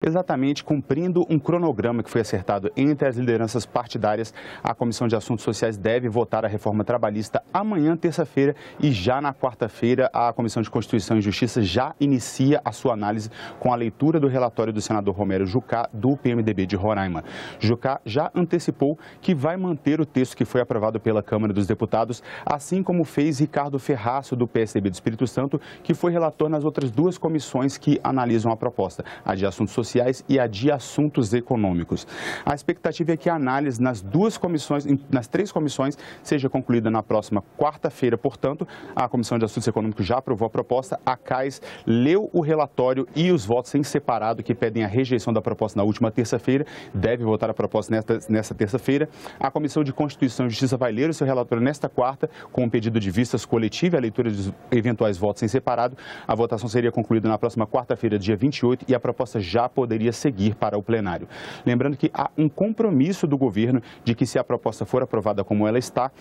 Exatamente, cumprindo um cronograma que foi acertado entre as lideranças partidárias, a Comissão de Assuntos Sociais deve votar a reforma trabalhista amanhã, terça-feira, e já na quarta-feira a Comissão de Constituição e Justiça já inicia a sua análise com a leitura do relatório do senador Romero Jucá, do PMDB de Roraima. Jucá já antecipou que vai manter o texto que foi aprovado pela Câmara dos Deputados, assim como fez Ricardo Ferraço, do PSDB do Espírito Santo, que foi relator nas outras duas comissões que analisam a proposta, a de Assuntos Sociais e a de Assuntos Econômicos. A expectativa é que a análise nas três comissões seja concluída na próxima quarta-feira. Portanto, a Comissão de Assuntos Econômicos já aprovou a proposta, a CAIS leu o relatório e os votos em separado que pedem a rejeição da proposta na última terça-feira, deve votar a proposta nesta terça-feira. A Comissão de Constituição e Justiça vai ler o seu relatório nesta quarta, com um pedido de vistas coletiva e a leitura dos eventuais votos em separado. A votação seria concluída na próxima quarta-feira, dia 28, e a proposta já poderia seguir para o plenário. Lembrando que há um compromisso do governo de que, se a proposta for aprovada como ela está,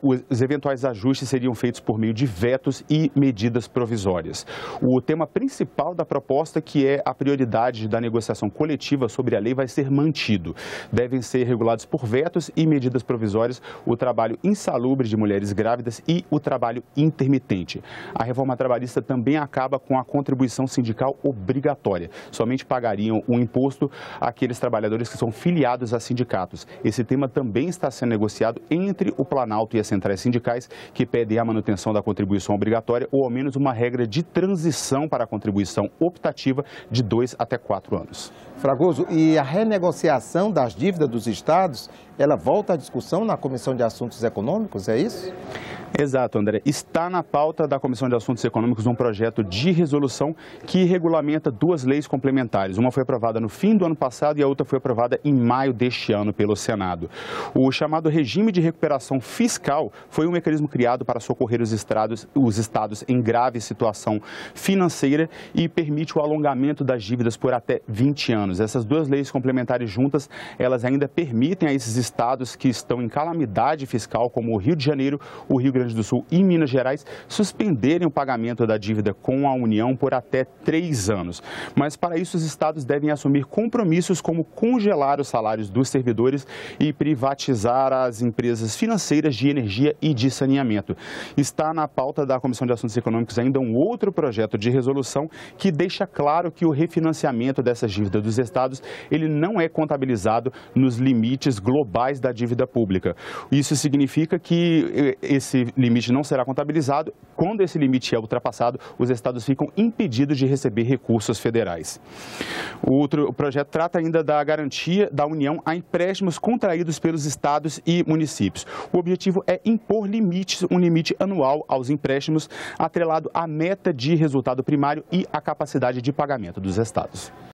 os eventuais ajustes seriam feitos por meio de vetos e medidas provisórias. O tema principal da proposta, que é a prioridade da negociação coletiva sobre a lei, vai ser mantido. Devem ser regulados por vetos e medidas provisórias o trabalho insalubre de mulheres grávidas e o trabalho intermitente. A reforma trabalhista também acaba com a contribuição sindical obrigatória. Somente pagariam o imposto àqueles trabalhadores que são filiados a sindicatos. Esse tema também está sendo negociado entre o Planalto e as centrais sindicais, que pedem a manutenção da contribuição obrigatória ou ao menos uma regra de transição para a contribuição optativa de 2 até 4 anos. Fragoso, e a renegociação das dívidas dos estados, ela volta à discussão na Comissão de Assuntos Econômicos, é isso? Exato, André. Está na pauta da Comissão de Assuntos Econômicos um projeto de resolução que regulamenta duas leis complementares. Uma foi aprovada no fim do ano passado e a outra foi aprovada em maio deste ano pelo Senado. O chamado regime de recuperação fiscal foi um mecanismo criado para socorrer os estados em grave situação financeira e permite o alongamento das dívidas por até 20 anos. Essas duas leis complementares juntas, elas ainda permitem a esses estados que estão em calamidade fiscal, como o Rio de Janeiro, o Rio Grande do Sul e Minas Gerais, suspenderem o pagamento da dívida com a União por até 3 anos. Mas para isso os estados devem assumir compromissos como congelar os salários dos servidores e privatizar as empresas financeiras de energia e de saneamento. Está na pauta da Comissão de Assuntos Econômicos ainda um outro projeto de resolução que deixa claro que o refinanciamento dessas dívidas dos estados, ele não é contabilizado nos limites globais da dívida pública. Isso significa que esse limite não será contabilizado. Quando esse limite é ultrapassado, os estados ficam impedidos de receber recursos federais. O projeto trata ainda da garantia da União a empréstimos contraídos pelos estados e municípios. O objetivo é impor um limite anual aos empréstimos, atrelado à meta de resultado primário e à capacidade de pagamento dos estados.